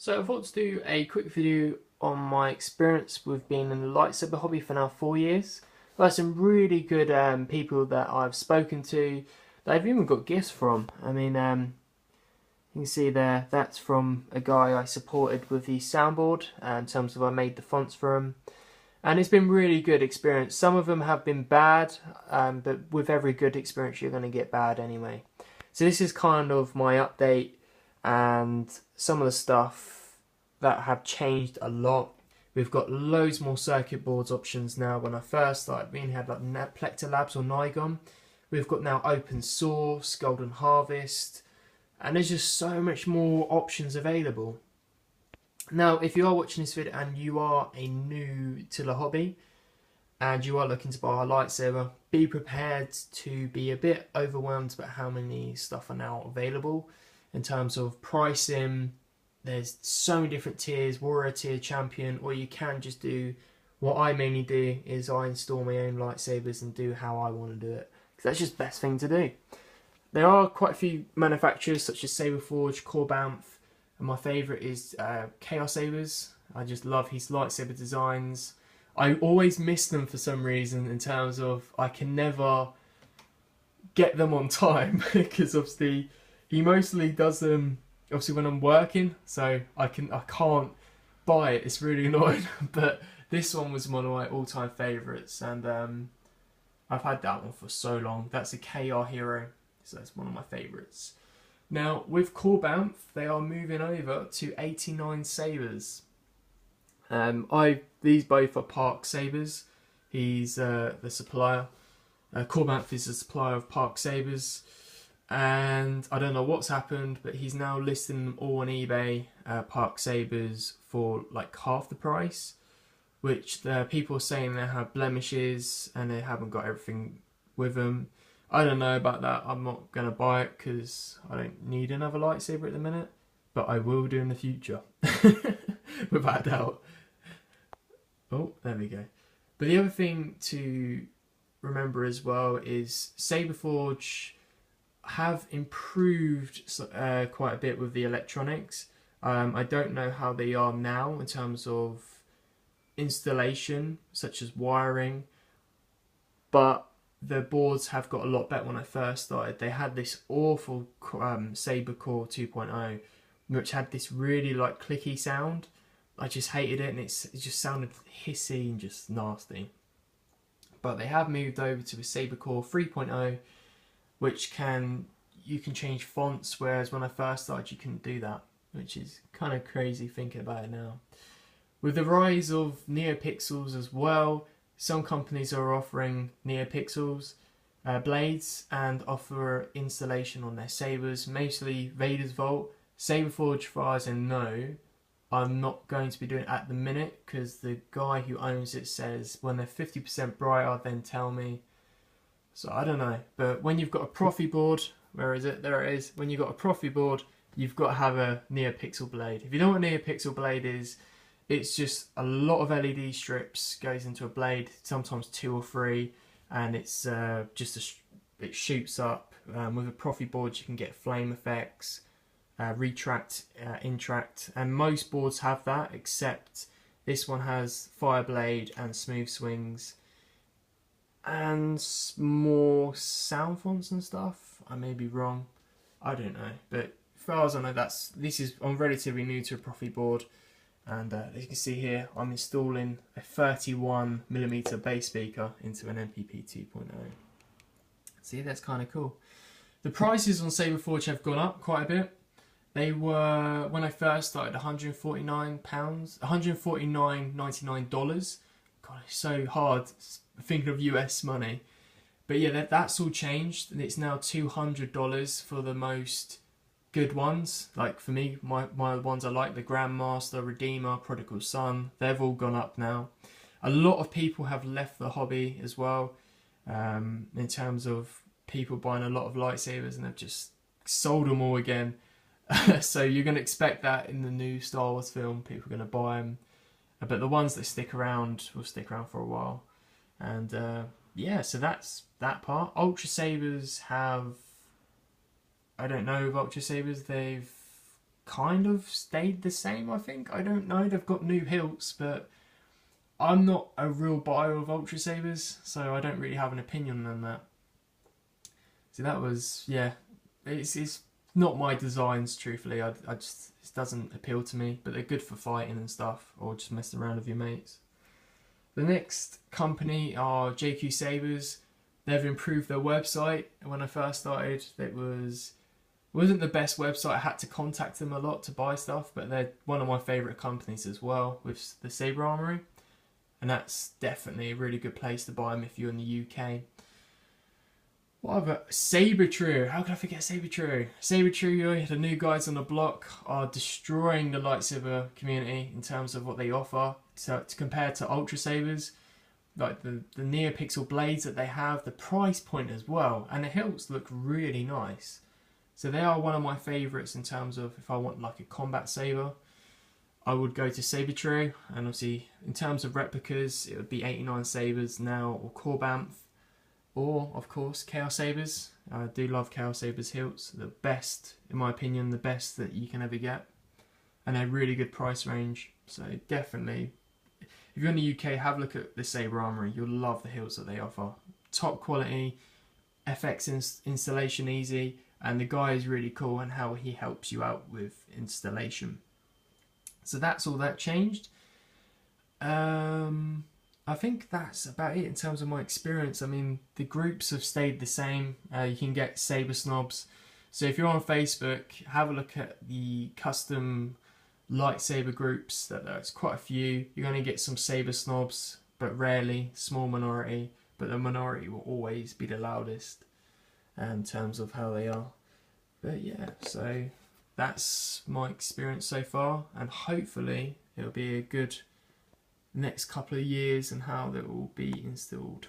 So I thought to do a quick video on my experience with being in the lightsaber hobby for now 4 years. I've had some really good people that I've spoken to that I've even got gifts from. You can see there, that's from a guy I supported with the soundboard in terms of I made the fonts for him. And it's been really good experience. Some of them have been bad, but with every good experience you're going to get bad anyway. So this is kind of my update and some of the stuff that have changed a lot. We've got loads more circuit boards options now. When I first started, we had like Plector Labs or Nigon. We've got now open source, Golden Harvest, and there's just so much more options available. Now, if you are watching this video and you are a new to the hobby and you are looking to buy a lightsaber, be prepared to be a bit overwhelmed about how many stuff are now available in terms of pricing. There's so many different tiers, warrior tier, champion, or you can just do what I mainly do is I install my own lightsabers and do how I want to do it, because that's just the best thing to do. There are quite a few manufacturers such as Saberforge, Korbanth, and my favourite is Chaos Sabers. I just love his lightsaber designs. I always miss them for some reason in terms of I can never get them on time because obviously he mostly does them obviously when I'm working, so I can't buy it. It's really annoying. But this one was one of my all-time favourites, and I've had that one for so long. That's a KR Hero, so that's one of my favourites. Now with Korbanth, they are moving over to 89 Sabers. These both are Park Sabers. He's the supplier. Korbanth is the supplier of Park Sabers, and I don't know what's happened, but he's now listing them all on eBay, Park Sabers, for like half the price, which the people are saying they have blemishes and they haven't got everything with them. I don't know about that. I'm not going to buy it because I don't need another lightsaber at the minute, but I will do in the future, without a doubt. Oh, there we go. But the other thing to remember as well is Saberforge have improved quite a bit with the electronics. I don't know how they are now in terms of installation, such as wiring, but the boards have got a lot better. When I first started, they had this awful Saber Core 2.0, which had this really like clicky sound. I just hated it, and it just sounded hissy and just nasty. But they have moved over to a Saber Core 3.0, which you can change fonts, whereas when I first started you couldn't do that, which is kind of crazy thinking about it now. With the rise of NeoPixels as well, some companies are offering NeoPixels blades and offer installation on their sabers, mostly Vader's Vault. Saberforge, as far as I know, I'm not going to be doing it at the minute because the guy who owns it says when they're 50% brighter then tell me. So I don't know, but when you've got a Profi board, where is it? There it is. When you've got a Profi board, you've got to have a NeoPixel blade. If you know what a NeoPixel blade is, it's just a lot of LED strips goes into a blade, sometimes 2 or 3, and it's it shoots up. With a Profi board, you can get flame effects, retract, intract, and most boards have that, except this one has fire blade and smooth swings and more sound fonts and stuff. I may be wrong, I don't know, but as far as I know, I'm relatively new to a Profi board, and as you can see here, I'm installing a 31mm bass speaker into an MPP 2.0. See, that's kind of cool. The prices on Saberforge have gone up quite a bit. They were, when I first started, £149, $149.99. God, it's so hard thinking of US money. But yeah, that's all changed, and it's now $200 for the most good ones. Like for me, my ones I like, the Grandmaster, Redeemer, Prodigal Son, they've all gone up now. A lot of people have left the hobby as well, in terms of people buying a lot of lightsabers and they've just sold them all again. So you're going to expect that in the new Star Wars film, people are going to buy them. But the ones that stick around will stick around for a while. And yeah, so that's that part. Ultra Sabers have, I don't know, with Ultra Sabers, they've kind of stayed the same, I think. I don't know, they've got new hilts, but I'm not a real buyer of Ultra Sabers, so I don't really have an opinion on that. So that was, yeah, it's not my designs, truthfully. I just, it doesn't appeal to me, but they're good for fighting and stuff, or just messing around with your mates. The next company are JQ Sabers. They've improved their website. When I first started, it wasn't the best website. I had to contact them a lot to buy stuff, but they're one of my favourite companies as well, with the Saber Armory. And that's definitely a really good place to buy them if you're in the UK. What other? Saber Trio. How could I forget Saber Trio? Saber Trio, the new guys on the block, are destroying the lightsaber community in terms of what they offer. So to compare to Ultra Sabers, like the NeoPixel blades that they have, the price point as well, and the hilts look really nice. So they are one of my favourites in terms of if I want like a combat saber, I would go to Saber Trio. And obviously in terms of replicas, it would be 89 Sabers now, or Korbanth, or of course Chaos Sabers. I do love Chaos Sabers hilts. The best, in my opinion, the best that you can ever get, and a really good price range. So definitely, if you're in the UK, have a look at the Saber Armory. You'll love the hilts that they offer. Top quality, FX installation easy, and the guy is really cool and how he helps you out with installation. So that's all that changed. I think that's about it in terms of my experience. I mean, the groups have stayed the same. You can get Saber Snobs. So if you're on Facebook, have a look at the custom lightsaber groups. There's quite a few. You're going to get some Saber Snobs, but rarely, small minority. But the minority will always be the loudest in terms of how they are. But yeah, so that's my experience so far, and hopefully it'll be a good next couple of years and how that will be installed.